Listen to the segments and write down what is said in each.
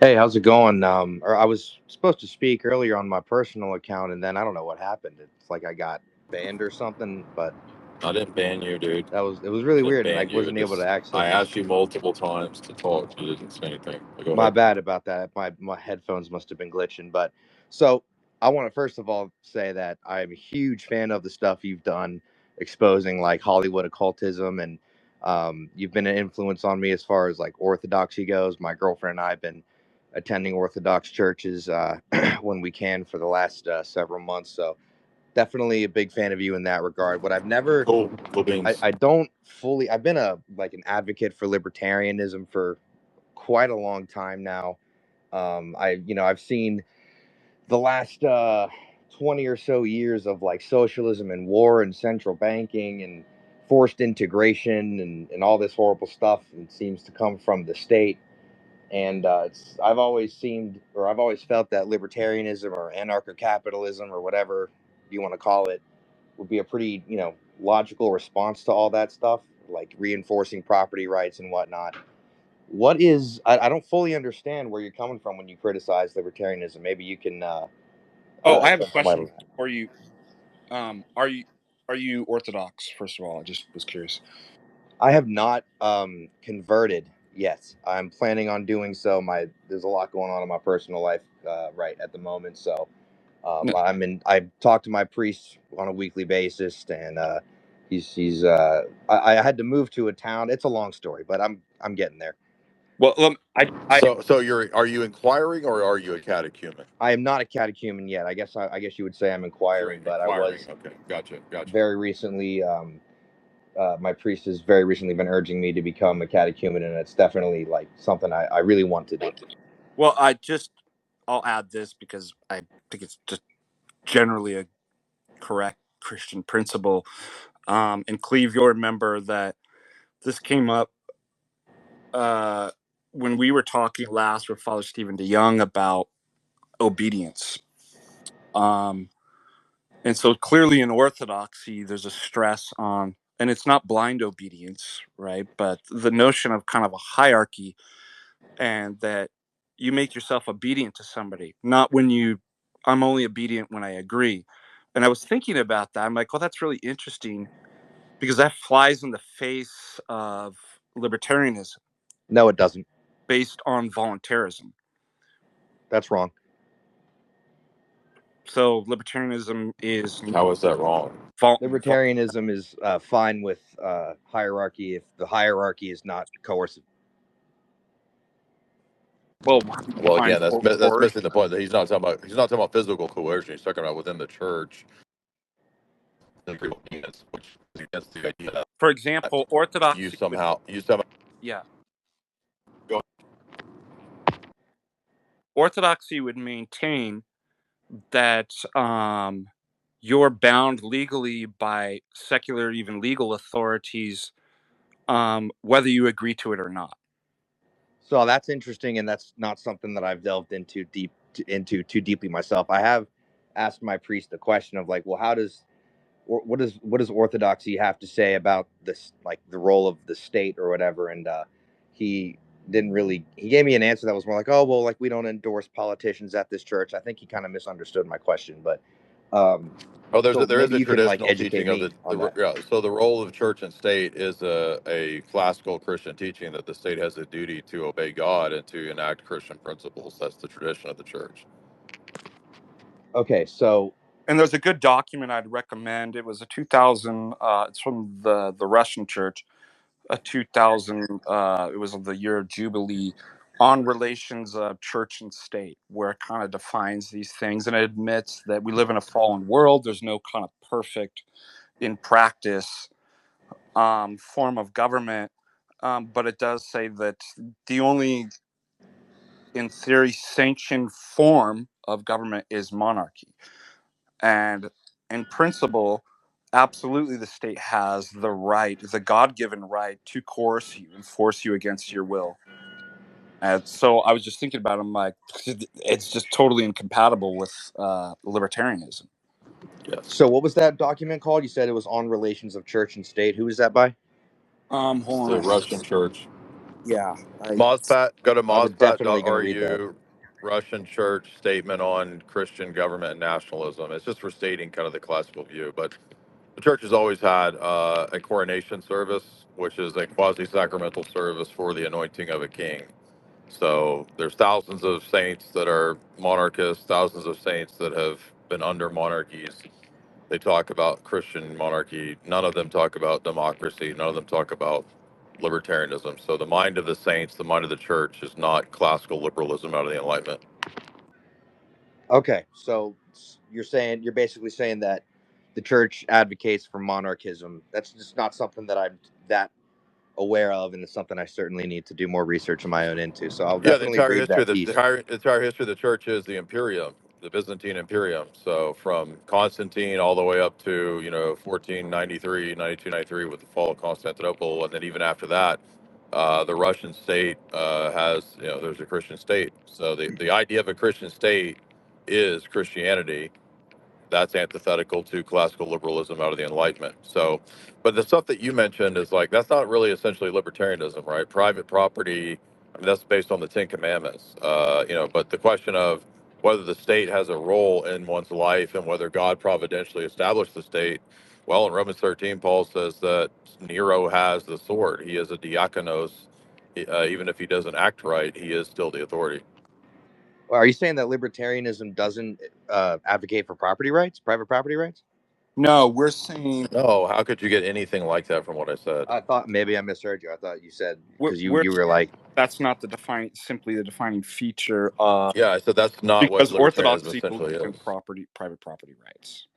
Hey, how's it going? Or I was supposed to speak earlier on my personal account, and then I don't know what happened. It's like I got banned or something, but I didn't ban you, dude. it was really I didn't weird, and I ban you. wasn't able to I access it. asked you multiple times to talk. You didn't say anything. Go My ahead. bad about that. My headphones must have been glitching. But so I want to first of all say that I'm a huge fan of the stuff you've done, exposing like Hollywood occultism, and you've been an influence on me as far as like orthodoxy goes. My girlfriend and I have been attending Orthodox churches when we can for the last several months. So definitely a big fan of you in that regard. What I've never, Cool. Cool beans. I don't fully. I've been a like an advocate for libertarianism for quite a long time now. I've seen the last 20 or so years of like socialism and war and central banking and forced integration and all this horrible stuff. It seems to come from the state. And I've always felt that libertarianism or anarcho-capitalism or whatever you want to call it would be a pretty, logical response to all that stuff, like reinforcing property rights and whatnot. I don't fully understand where you're coming from when you criticize libertarianism. Maybe you can Oh, I have a shed some light on question that. for you. Are you Orthodox? First of all, I just was curious. I have not converted yet. I'm planning on doing so. There's a lot going on in my personal life right at the moment, so No, I talk to my priest on a weekly basis, and he's I had to move to a town. It's a long story, but I'm getting there. well, So are you inquiring or are you a catechumen? I am not a catechumen yet. I guess you would say I'm You're inquiring, but I inquiring. was Okay. Gotcha. Gotcha. very recently. My priest has very recently been urging me to become a catechumen, and it's definitely like something I really want to do. well, I'll add this because I think it's just generally a correct Christian principle. And Cleve, you'll remember that this came up uh, when we were talking last with Father Stephen DeYoung about obedience. Um, and so clearly in Orthodoxy, there's a stress on, and it's not blind obedience, right? But the notion of kind of a hierarchy, and that you make yourself obedient to somebody, not I'm only obedient when I agree. And I was thinking about that. I'm like, well, that's really interesting because that flies in the face of libertarianism No, it doesn't. based on voluntarism. That's wrong. So libertarianism is How is that wrong? Libertarianism is fine with hierarchy if the hierarchy is not coercive. well, how do you Well, define again, that's missing the point. That he's not talking about physical coercion. He's talking about within the church and obedience, which is against the idea For that example, you orthodoxy would, somehow yeah, go. orthodoxy would maintain that you're bound legally by secular, even legal authorities, whether you agree to it or not. So that's interesting, and that's not something that I've delved into too deeply myself. I have asked my priest the question of like, well, what does orthodoxy have to say about this, like the role of the state or whatever? And he didn't really. He gave me an answer that was more like, oh well, like we don't endorse politicians at this church. I think he kind of misunderstood my question, but um, Oh, so there is maybe a you can like traditional educate teaching of me on the that. yeah. So the role of church and state is a classical Christian teaching that the state has a duty to obey God and to enact Christian principles. That's the tradition of the church. Okay, so And there's a good document I'd recommend. It was a 2000. It's from the Russian church. A 2000. It was the year of Jubilee on relations of church and state, where it kind of defines these things and it admits that we live in a fallen world. There's no kind of perfect, in practice, form of government, but it does say that the only, in theory, sanctioned form of government is monarchy. And in principle, absolutely the state has the right, the God-given right, to coerce you and force you against your will. And so I was just thinking about it, I'm like, it's just totally incompatible with libertarianism. Yes, so what was that document called? You said it was on relations of church and state. Who is that by? Hold it's on. the Russian church. Yeah, Go to I was definitely going to read that. mospat.ru, Russian Church Statement on Christian Government and Nationalism. It's just restating kind of the classical view, but the church has always had a coronation service, which is a quasi-sacramental service for the anointing of a king. So there's thousands of saints that are monarchists, thousands of saints that have been under monarchies. They talk about Christian monarchy. None of them talk about democracy. None of them talk about libertarianism. So the mind of the saints, the mind of the church, is not classical liberalism out of the Enlightenment. Okay, so you're basically saying that the church advocates for monarchism. That's just not something that I'm that aware of, and it's something I certainly need to do more research on my own into. So I'll Yeah, the definitely entire read history that of the piece. entire history of the church is the Imperium, the Byzantine Imperium. So from Constantine all the way up to 1493, 9293 with the fall of Constantinople, and then even after that, the Russian state has there's a Christian state. So the idea of a Christian state is Christianity. That's antithetical to classical liberalism out of the Enlightenment. So, but the stuff that you mentioned is like that's not really essentially libertarianism, right? Private property, I mean, that's based on the Ten Commandments, But the question of whether the state has a role in one's life and whether God providentially established the state, well, in Romans 13, Paul says that Nero has the sword. He is a diakonos. Even if he doesn't act right, he is still the authority. Are you saying that libertarianism doesn't advocate for property rights, private property rights? no, we're saying No, how could you get anything like that from what I said? I thought maybe I misheard you. I thought you said we're, because you we're you were like, that's not simply the defining feature, Yeah, I said that's not what because libertarianism orthodoxy essentially believes in is. private property rights.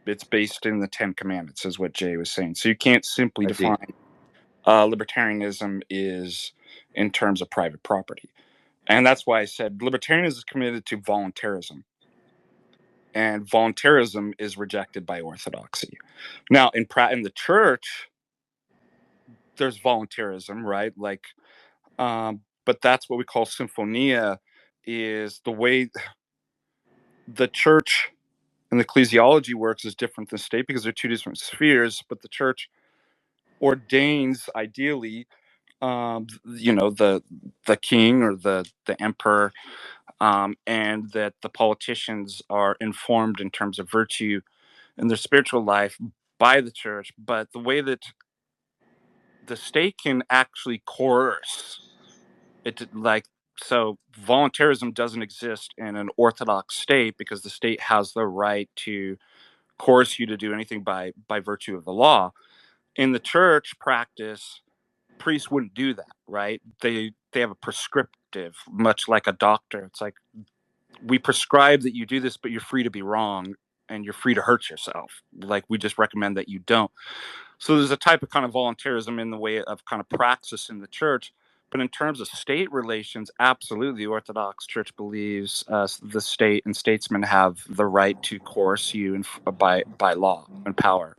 It's based in the Ten Commandments, is what Jay was saying. So you can't simply I see. define libertarianism is in terms of private property. And that's why I said libertarianism is committed to voluntarism. And voluntarism is rejected by orthodoxy. Now, in the church, there's voluntarism, right? But that's what we call symphonia, is the way the church and the ecclesiology works is different than state because they're two different spheres. But the church ordains, ideally, the king or the emperor, and that the politicians are informed in terms of virtue in their spiritual life by the church. But the way that the state can actually coerce it, so voluntarism doesn't exist in an orthodox state because the state has the right to coerce you to do anything by virtue of the law. In the church practice, priests wouldn't do that, right? They have a prescriptive, much like a doctor. It's like, we prescribe that you do this, but you're free to be wrong and you're free to hurt yourself. Like, we just recommend that you don't. So there's a type of kind of voluntarism in the way of kind of praxis in the church. But in terms of state relations, absolutely, the Orthodox Church believes the state and statesmen have the right to coerce you by law and power.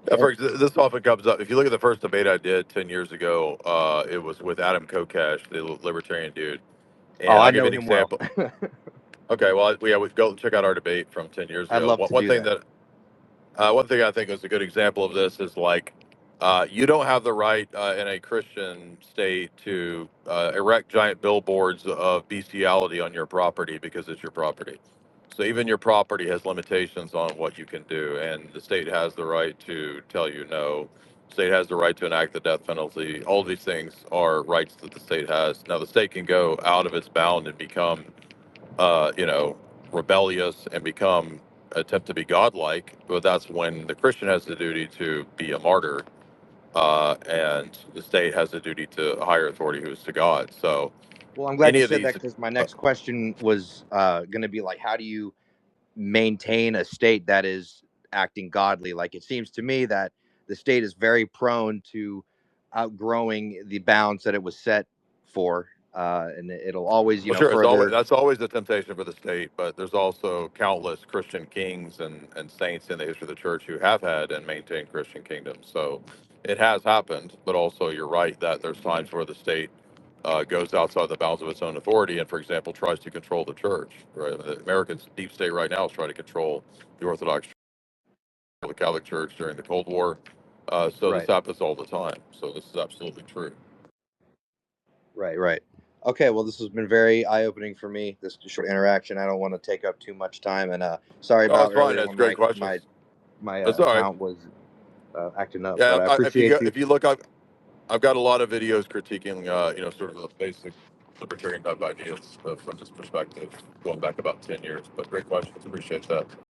Yeah, this often comes up. If you look at the first debate I did 10 years ago, it was with Adam Kokesh, the libertarian dude. oh, And I I'll give know you an him well. example. Okay, well, yeah, we go check out our debate from 10 years I'd ago. love to do that. One thing I think is a good example of this is like, you don't have the right in a Christian state to erect giant billboards of bestiality on your property because it's your property. So even your property has limitations on what you can do, and the state has the right to tell you no. State has the right to enact the death penalty. All these things are rights that the state has. Now the state can go out of its bound and become uh, you know, rebellious and become attempt to be godlike, but that's when the Christian has the duty to be a martyr, and the state has the duty to a higher authority who is to God. So Well, I'm glad any you of said that these, because my next question was going to be like, how do you maintain a state that is acting godly? Like, it seems to me that the state is very prone to outgrowing the bounds that it was set for, and it'll always, well, sure, it's always further. that's always the temptation for the state, but there's also countless Christian kings and saints in the history of the church who have had and maintained Christian kingdoms. So it has happened, but also you're right that there's times where the state goes outside the bounds of its own authority and, for example, tries to control the church. Right, the American deep state right now is trying to control the Orthodox Church, the Catholic Church during the Cold War. So this Right. happens all the time. So this is absolutely true. Right, right. Okay, well, this has been very eye-opening for me. This short interaction. I don't want to take up too much time, and sorry No, about it's fine. earlier It's when great my questions. That's all right. account was acting up. Yeah, But I if you go, appreciate you. if you look, I've got a lot of videos critiquing, sort of the basic libertarian type ideas from this perspective, going back about 10 years. But great questions. Appreciate that.